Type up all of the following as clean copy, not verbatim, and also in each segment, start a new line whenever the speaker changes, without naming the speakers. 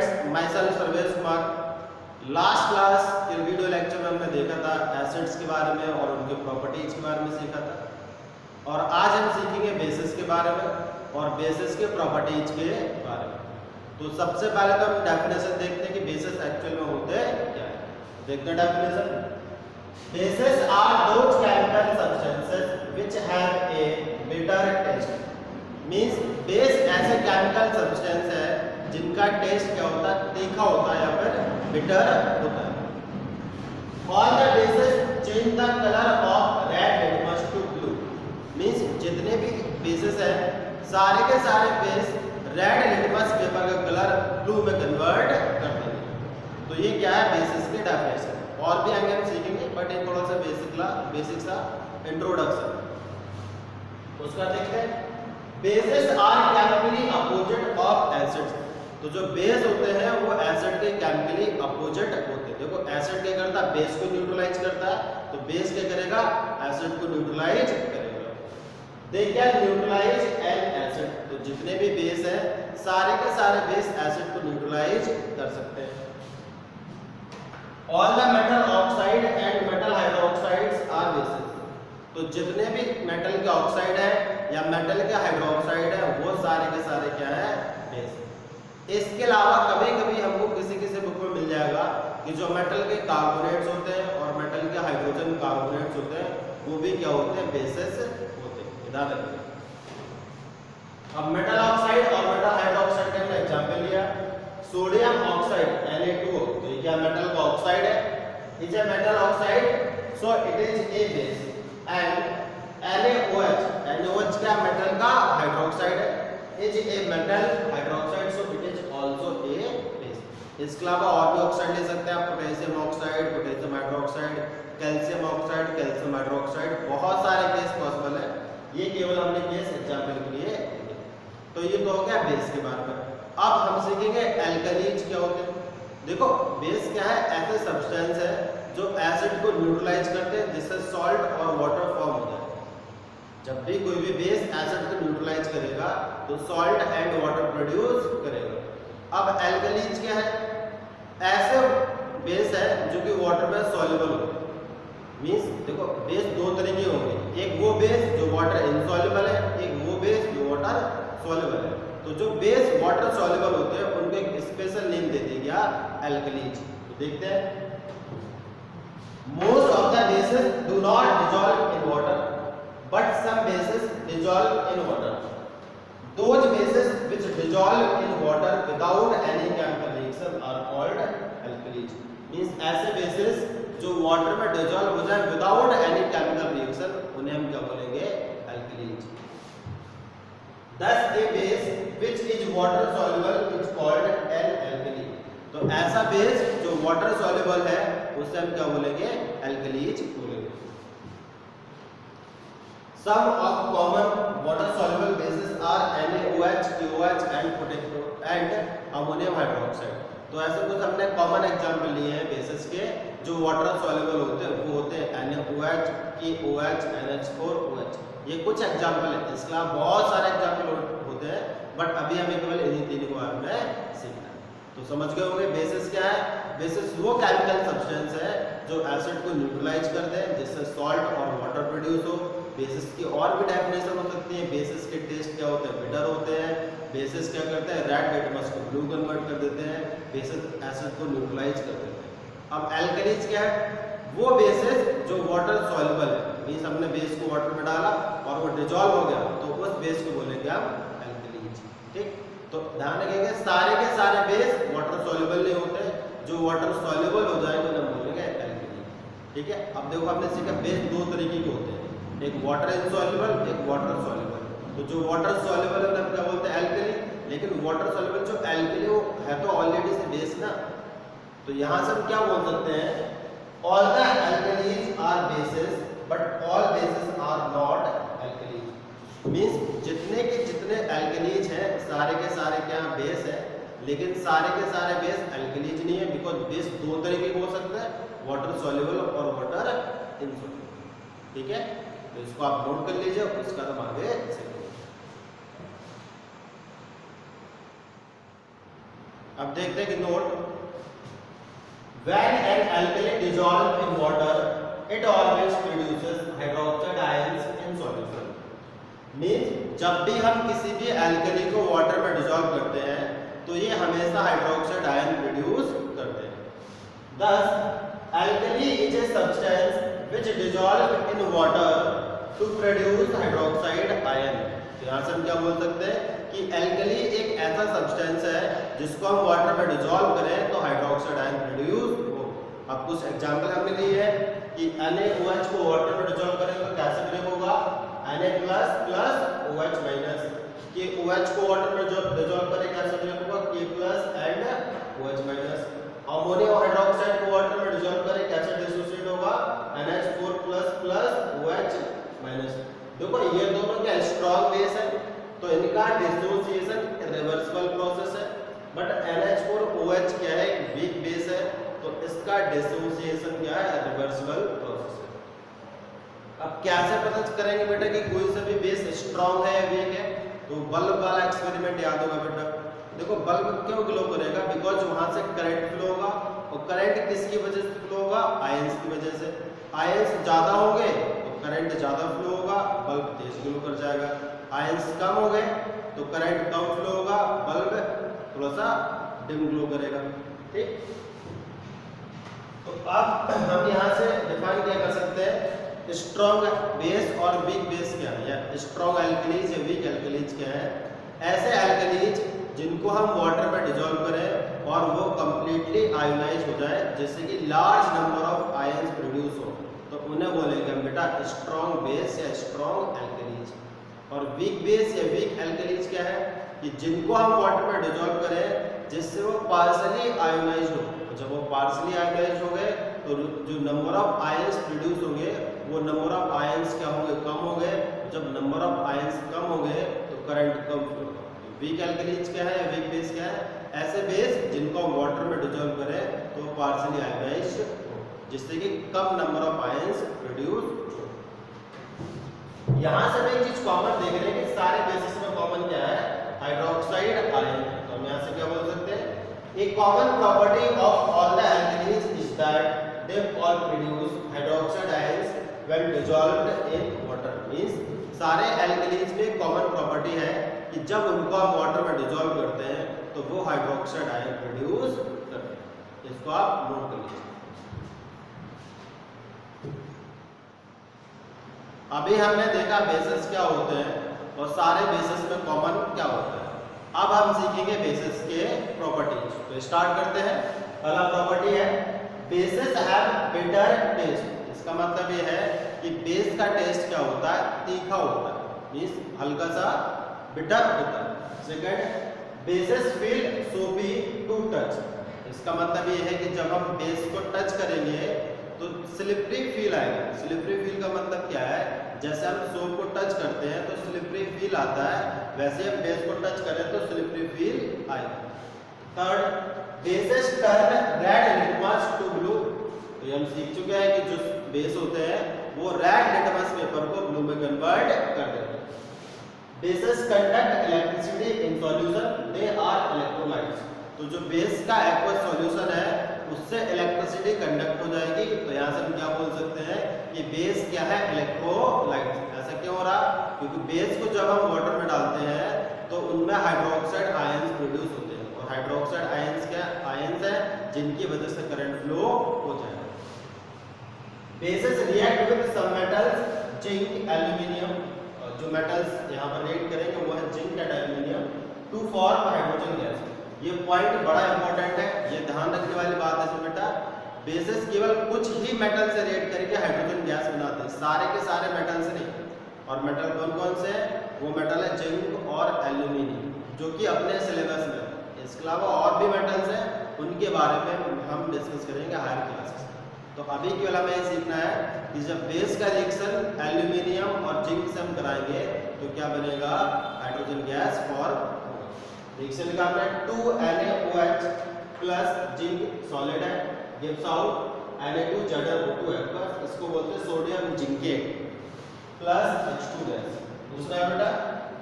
Friends, my self Sarvesh Kumar. Last class के video lecture में हमने देखा था एसिड्स के बारे में और उनके प्रॉपर्टीज के बारे में सीखा था, और आज हम सीखेंगे बेसिस के बारे में और बेसिस के प्रॉपर्टीज के बारे में। तो सबसे पहले तो हम डेफिनेशन देखते हैं कि बेसिस एक्चुअल में होते क्या है। देखते हैं definition. Bases are those chemical substances which have a bitter taste. Means base ऐसे केमिकल सब्सटेंस है जिनका टेस्ट क्या होता है, तीखा होता है या फिर बिटर होता है। All the bases change the colour of red litmus to blue. Means जितने भी बेसिस है सारे के सारे बेस रेड लिटमस पेपर का कलर ब्लू में कन्वर्ट कर देंगे। तो ये क्या है बेसिस के डेफिनेशन। और भी आगे हम सीखेंगे, बट ये थोड़ा सा बेसिक सा इंट्रोडक्शन। उसका देखते हैं। Bases are chemically opposite of acids. तो जो बेस होते हैं वो एसिड के केमिकली अपोजिट होते हैं। देखो एसिड क्या करता है, बेस को न्यूट्रलाइज करता है, तो बेस क्या करेगा, एसिड को न्यूट्रलाइज करेगा। They can neutralise an acid. तो जितने भी बेस है सारे के सारे बेस एसिड को न्यूट्रलाइज कर सकते हैं। All the metal oxide and metal hydroxides are bases. तो जितने भी मेटल के ऑक्साइड है या मेटल के हाइड्रोक्साइड है वो सारे के सारे क्या है, बेस। इसके अलावा कभी कभी हमको किसी बुक में मिल जाएगा कि जो मेटल के कार्बोनेट्स होते हैं और मेटल के हाइड्रोजन कार्बोनेट्स होते हैं वो भी क्या होते हैं, बेसिस होते हैं। ध्यान रखिए। अब मेटल ऑक्साइड और मेटल हाइड्रोक्साइड का एग्जांपल लिया। सोडियम ऑक्साइड Na2O, तो ये क्या मेटल का ऑक्साइड है, is a metal oxide, so it is a base. And NaOH क्या मेटल का हाइड्रोक्साइड है, is a metal hydroxide, so it is also a base. इसके अलावा और भी ऑक्साइड ले सकते हैं आप, potassium oxide, potassium hydroxide, calcium oxide, calcium hydroxide, बहुत सारे बेस पॉसिबल है। ये केवल हमने केस एग्जांपल के लिए। तो ये तो हो गया बेस के बारे में। अब हम सीखेंगे एल्कलीज क्या होते हैं। देखो बेस क्या है, ऐसे सब्सटेंस है जो एसिड को न्यूट्रलाइज करते हैं जिससे सॉल्ट और वाटर फॉर्म हो जाए। जब भी कोई भी बेस एसिड को न्यूट्रलाइज करेगा तो सॉल्ट एंड वाटर प्रोड्यूस करेगा। अब एल्कलीज क्या है, ऐसे बेस है जो कि वाटर में सॉल्युबल हो। मींस देखो बेस दो तरह के होंगे, एक वो बेस जो वाटर इनसॉल्युबल है, एक वो बेस जो वाटर सॉल्युबल है। तो जो बेस वाटर सॉल्युबल होते हैं उनको एक स्पेशल नेम दे दिया गया एल्कलीज। तो देखते हैं। Most of the bases do not dissolve in water but some bases dissolve in water. Those bases which dissolve in water without any chemical reaction are called alkalis. Means ऐसे bases जो water में dissolve हो जाए without any chemical reaction उन्हें हम क्या बोलेंगे, alkalis. Thus a base which is water soluble is called an alkali। तो ऐसा बेस जो वाटर soluble है उसे हम क्या बोलेंगे, एल्कलीज बोलेंगे। Some of common water soluble bases are NaOH, KOH and ammonium hydroxide। तो ऐसे कुछ हमने कॉमन एग्जांपल लिए हैं बेसिस के जो वाटर सॉल्युबल होते हैं, वो होते हैं NaOH, KOH, NH4OH। ये कुछ एग्जांपल है, इसके अलावा बहुत सारे एग्जांपल होते हैं, बट अभी हमें केवल इन्हीं तीन को बारे में सीखना है। तो समझ गए होंगे बेसिस क्या है। बेसिस वो केमिकल सब्सटेंस है जो एसिड को न्यूट्रलाइज कर दे जिससे सॉल्ट और वाटर प्रोड्यूस हो। बेसिस की और भी डेफिनेशन हो सकती है। बेसिस के टेस्ट क्या होते हैं, बिटर होते हैं। बेसिस क्या करते हैं, रेड लिटमस को ब्लू कन्वर्ट कर देते हैं। बेसिस एसिड को न्यूट्रलाइज कर देते हैं। अब एल्कलीज क्या है, वो बेसिस जो वाटर सॉल्युबल है। मींस हमने बेस को वाटर में डाला और वो डिसॉल्व हो गया तो उस बेस को बोलेंगे हम एल्कलीज। ठीक, तो ध्यान रखिएगा सारे के सारे बेस वाटर सॉल्युबल नहीं होते, जो वाटर सॉल्युबल हो जाएंगे उन्हें बोलेंगे एल्कलीज। ठीक है। अब देखो हमने सीखा बेस दो तरीके के होते हैं, एक वाटर इनसॉल्युबल, एक वाटर सॉल्युबल। तो जो वाटर सॉल्युबल है क्या बोलते हैं, एल्कली। लेकिन वाटर सॉल्युबल जो एल्कली वो है तो ऑलरेडी से बेस ना, तो यहाँ से हम क्या बोल सकते हैं, all the alkalis are bases but all bases are not alkalis. Means जितने के जितने एल्कलीज हैं सारे के सारे क्या बेस है, लेकिन सारे के सारे बेस एल्कलीज नहीं है, बिकॉज बेस दो तरीके के हो सकते हैं, वाटर सॉल्युबल और वाटर इनसॉल्युबल। ठीक है, तो इसको आप नोट कर लीजिए, उसका हम आगे सीखेंगे। अब देखते हैं कि note, when an alkali dissolved in water it always produces hydroxide ions in solution। Means जब भी हम किसी भी एल्कली को वाटर में डिसॉल्व करते हैं तो ये हमेशा हाइड्रोक्साइड आयन प्रोड्यूस करते हैं। Thus alkali is a substance which dissolve in water to produce hydroxide ion। यहाँ से हम क्या बोल सकते हैं कि एल्कली एक ऐसा सब्सटेंस है जिसको हम वाटर में डिसॉल्व करें तो हाइड्रोक्साइड आयन प्रोड्यूस हो। अब कुछ एग्जांपल हमने लिए है कि NaOH को वाटर में डिसॉल्व करें तो कैसे ब्रेक होगा, Na plus plus OH minus, कि OH को वाटर में डिसॉल्व करें कैसे ब्रेक होगा, K plus and OH minus. Ammonium hydroxide को वाटर में डिसॉल्व करें कैसे डिसोसिएट होगा, NH4 plus plus OH minus. देखो ये दोनों क्या स्ट्रॉन्ग बेस है तो इनका डिसोसिएशन रिवर्सिबल प्रोसेस है, बट NH4OH क्या है, वीक बेस है तो इसका डिसोसिएशन क्या है, रिवर्सिबल प्रोसेस है। अब कैसे पता करेंगे बेटा कि कोई सा भी बेस स्ट्रॉन्ग है या वीक है, तो बल्ब वाला एक्सपेरिमेंट याद होगा बेटा। देखो बल्ब क्यों ग्लो करेगा, बिकॉज वहां से करंट फ्लो होगा और करंट किसकी वजह से फ्लो होगा, आयंस की वजह से। आयंस ज्यादा होंगे तो करंट ज्यादा फ्लो होगा, बल्ब तेज ग्लो कर जाएगा। आयंस कम हो गए तो करंट कम फ्लो होगा, बल्ब थोड़ा सा डिम ग्लो करेगा। ठीक, तो अब हम यहाँ से डिफाइन क्या कर सकते हैं, स्ट्रॉन्ग बेस और वीक बेस क्या है, या स्ट्रॉन्ग एल्कलीज या वीक एल्कलीज क्या है। ऐसे एल्कलीज जिनको हम वाटर में डिसॉल्व करें और वो कंप्लीटली आयोनाइज हो जाए, जैसे कि large number of ions produce हो, तो उन्हें बोलेंगे हम बेटा स्ट्रॉन्ग बेस या स्ट्रॉन्ग एल्कलीज। और वीक बेस या वीक एल्कलीज क्या है, कि जिनको हम वाटर में डिसॉल्व करें जिससे वो पार्शली आयोनाइज हो। जब वो पार्शली आयोनाइज हो गए तो जो नंबर ऑफ आयंस प्रोड्यूस होंगे वो नंबर ऑफ आयंस क्या होंगे, कम हो गए। जब नंबर ऑफ आयंस कम हो गए तो करंट कम फ्लो होगा। वीक एल्कलीज क्या है या वीक बेस क्या है, ऐसे बेस जिनको हम वाटर में डिसॉल्व करें तो पार्शली आयोनाइज हो, जिससे कि कम नंबर ऑफ आयंस प्रोड्यूस हो। यहाँ से एक चीज कॉमन देख रहे हैं कि सारे बेसिस में कॉमन क्या है, हाइड्रोक्साइड आयन। तो हम यहाँ से क्या बोल सकते हैं, A common property of all the alkalis is that they all produce hydroxide ions when dissolved in water। Means सारे alkalis में कॉमन प्रॉपर्टी है कि जब उनको हम वाटर में डिसॉल्व करते हैं तो वो हाइड्रोक्साइड आयन प्रोड्यूस करते हैं। इसको आप नोट कर लीजिए। अभी हमने देखा बेसिस क्या होते हैं और सारे बेसिस में कॉमन क्या होता है। अब हम सीखेंगे बेसिस के प्रॉपर्टीज। तो स्टार्ट करते हैं। पहला प्रॉपर्टी है बेसिस हैव बिटर टेस्ट। इसका मतलब ये है कि बेस का टेस्ट क्या होता है, तीखा होता है, मींस हल्का सा बिटर होता है। सेकंड, बेसिस फील सोपी टू टच। इसका मतलब ये है कि जब हम बेस को टच करेंगे तो स्लिपरी फील आएगा। स्लिपरी फील का मतलब क्या है, जैसे हम सोप को टच करते हैं तो स्लिपरी फील आता है, वैसे हम बेस को टच करें तो स्लिपरी फील आएगा। Third, bases turn red litmus to blue. तो ये हम सीख चुके हैं कि जो बेस होते हैं वो रेड लिटमस पेपर को ब्लू में कन्वर्ट कर देते हैं। Bases conduct electricity in solution, they are electrolytes. तो जो बेस का एक्वस सॉल्यूशन है उससे इलेक्ट्रिसिटी कंडक्ट हो जाएगी। तो यहाँ से हम क्या बोल सकते हैं कि बेस क्या है, इलेक्ट्रोलाइट। ऐसा क्यों हो रहा, क्योंकि बेस को जब हम वाटर में डालते हैं तो उनमें हाइड्रोक्साइड आयंस प्रोड्यूस होते हैं और हाइड्रोक्साइड आयंस क्या आयंस है जिनकी वजह से करंट फ्लो हो जाएगा। Bases react with some metals, zinc, aluminium. जो मेटल्स यहाँ पर रिएक्ट करेंगे वो है zinc and aluminium, to form hydrogen gas. ये पॉइंट बड़ा इंपॉर्टेंट है, ये ध्यान रखने वाली बात है बेटा। बेसिस केवल कुछ ही मेटल से रिएक्ट करके हाइड्रोजन गैस बनाते हैं, सारे के सारे मेटल से नहीं। और मेटल कौन कौन से हैं, वो मेटल है जिंक और एल्यूमिनियम, जो कि अपने सिलेबस में है। इसके अलावा और भी मेटल्स हैं, उनके बारे में हम डिस्कस करेंगे हायर क्लासेस में। तो अभी केवल हमें ये सीखना है कि जब बेस का रिएक्शन एल्यूमिनियम और जिंक से हम कराएंगे तो क्या बनेगा, हाइड्रोजन गैस फॉर्म। रिएक्शन का हमने 2NaOH प्लस जिंक सॉलिड है, गिव्स आउट Na2ZnO2 इसको बोलते हैं sodium zincate plus H2 gas. दूसरा बेटा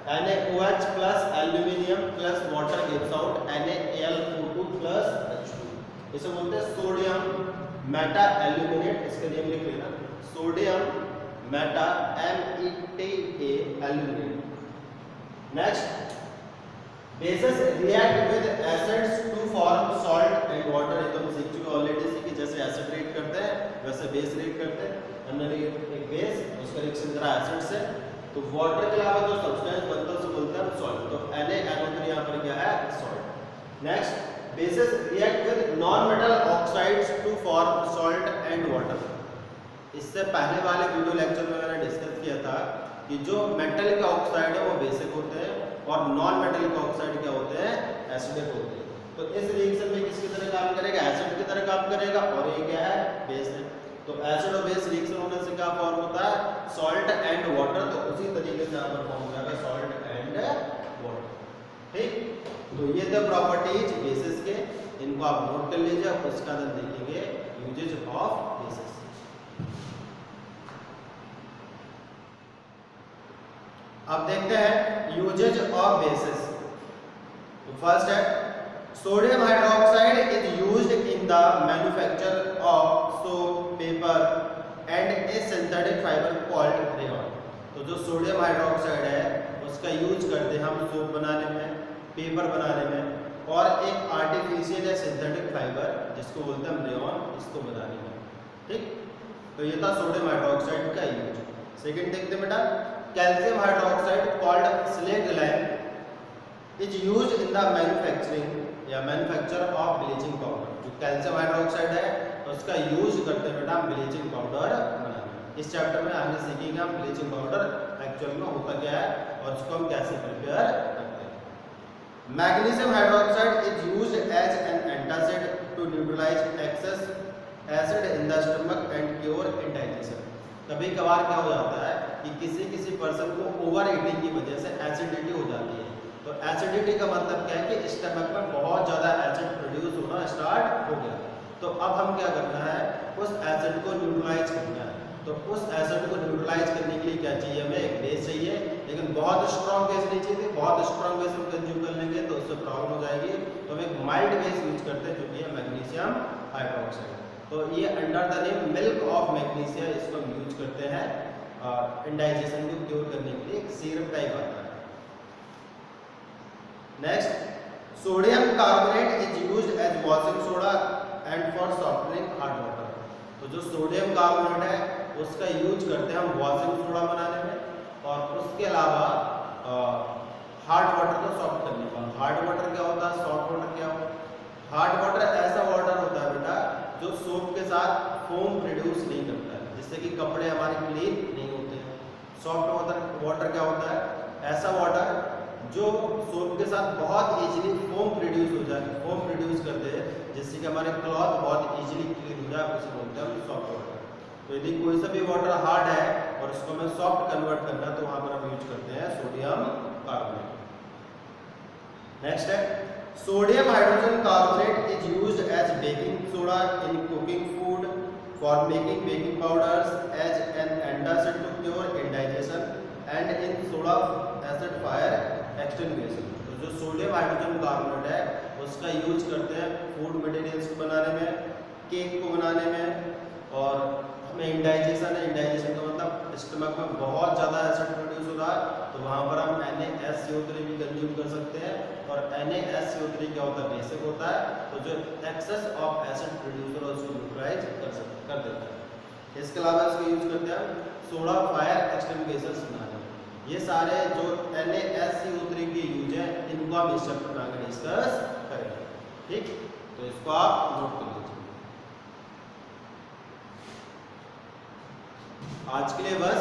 NaOH plus aluminium plus water gives out NaAlO2 plus H2। इसे बोलते हैं सोडियम मेटा एल्यूमिनेट, इसका नेम लिख लेना, sodium meta META aluminate. Next, bases react with acids to form salt and water. ये तो हम सीख चुके ऑलरेडी सी कि जैसे एसिड रिएक्ट करते हैं वैसे बेस रिएक्ट करते हैं। हमने एक बेस, उसका रिएक्शन करा एसिड से, तो वाटर के अलावा जो सब्सटेंस बनता है उसे बोलते हैं हम सॉल्ट। तो NaNO3 यहाँ पर क्या है, salt. Next, bases react with non metal oxides to form salt and water. इससे पहले वाले वीडियो लेक्चर में मैंने डिस्कस किया था कि जो मेटल के ऑक्साइड है वो बेसिक होते हैं और नॉन मेटल के ऑक्साइड क्या होते हैं, एसिडिक होते हैं। तो इस रिएक्शन में किसकी तरह काम करेगा, एसिड की तरह काम करेगा, और ये क्या है, बेस है। तो एसिड और बेस रिएक्शन होने से क्या फॉर्म होता है, सॉल्ट एंड वाटर। तो उसी तरीके से यहाँ पर फॉर्म हो जाएगा सॉल्ट एंड वाटर। ठीक, तो ये थे प्रॉपर्टीज बेसिस के, इनको आप नोट कर लीजिए। उसका बाद देखेंगे यूजेज ऑफ बेसिस। अब देखते हैं यूजेज ऑफ बेसिस। तो फर्स्ट है, sodium hydroxide is used in the manufacture of soap, paper and A synthetic fibre called rayon. तो जो सोडियम हाइड्रोक्साइड है उसका यूज करते हैं हम सोप बनाने में, पेपर बनाने में, और एक आर्टिफिशियल या सिंथेटिक फाइबर जिसको बोलते हैं हम रेयॉन, इसको बनाने में। ठीक, तो ये था सोडियम हाइड्रोक्साइड का यूज। सेकंड देखते हैं बेटा, calcium hydroxide called slag lamp is used in the manufacturing या मैन्युफैक्चर ऑफ ब्लीचिंग पाउडर। जो कैल्शियम हाइड्रोक्साइड है उसका यूज करते हैं बेटा ब्लीचिंग पाउडर बनाने। इस चैप्टर में आगे सीखेंगे हम ब्लीचिंग पाउडर एक्चुअल में होता क्या है और उसको हम कैसे प्रिपेयर करते हैं। Magnesium hydroxide is used as an antacid to neutralise excess acid in the stomach and cure indigestion. कभी कभार क्या हो जाता है कि किसी पर्सन को ओवर ईटिंग की वजह से एसिडिटी हो जाती है। तो एसिडिटी का मतलब क्या है कि स्टमक में बहुत ज़्यादा एसिड प्रोड्यूस होना स्टार्ट हो गया। तो अब हम क्या करना है, उस एसिड को न्यूट्रलाइज करना है। तो उस एसिड को न्यूट्रलाइज करने के लिए क्या चाहिए, हमें एक बेस चाहिए, लेकिन बहुत स्ट्रॉन्ग बेस नहीं चाहिए। बहुत स्ट्रॉन्ग बेस हम कंज्यूम कर लेंगे तो उससे प्रॉब्लम हो जाएगी। तो हम एक माइल्ड बेस यूज करते हैं जो कि है मैग्नीशियम हाइड्रोक्साइड। तो ये under the name milk of magnesia, इसको हम यूज करते हैं इंडाइजेशन को क्योर करने के लिए। एक सिरप टाइप आता है। Next, sodium carbonate is used as washing soda and for softening hot water. तो जो सोडियम कार्बोनेट है उसका यूज करते हैं हम वॉशिंग सोडा बनाने में, और उसके अलावा हार्ड वाटर को सॉफ्ट करने में। हार्ड वाटर क्या होता है, सॉफ्ट वाटर क्या होता है? हार्ड वाटर ऐसा वाटर होता है बेटा जो सोप के साथ फोम प्रोड्यूस नहीं करता है, जिससे कि कपड़े हमारे क्लीन नहीं होते हैं। सॉफ्ट वाटर क्या होता है, ऐसा वाटर जो सोप के साथ बहुत इजीली फोम प्रोड्यूस हो जाए, फोम प्रोड्यूस करते हैं जिससे कि हमारे क्लॉथ बहुत इजीली क्लीन हो जाए, उसे बोलते हैं सॉफ्ट वाटर। तो यदि कोई सा भी वाटर हार्ड है और उसको हमें सॉफ्ट कन्वर्ट करना है तो वहां पर हम यूज करते हैं सोडियम कार्बोनेट। नेक्स्ट है, sodium hydrogen carbonate is used as baking soda in cooking food for making baking powders as an antacid to cure indigestion and in soda acid fire extinguishion. तो जो sodium hydrogen carbonate है उसका use करते हैं food materials को बनाने में, cake को बनाने में, और हमें इंडाइजेशन है, इंडाइजेशन का मतलब स्टमक में बहुत ज़्यादा एसिड प्रोड्यूस हो रहा है तो वहाँ पर हम NaSCO3 भी कंज्यूम कर सकते हैं। और NaSCO3 क्या होता है, बेसिक होता है, तो जो एक्सेस ऑफ एसिड प्रोड्यूस हो उसको न्यूट्रलाइज कर देता है। इसके अलावा इसको यूज करते हैं सोडा फायर एक्सटिंग्विशर्स बनाने में। ये सारे जो NaSCO3 के यूज है इनको हम इस चैप्टर में आगे डिस्कस करेंगे। ठीक, तो इसको आप नोट कर लीजिए। आज के लिए बस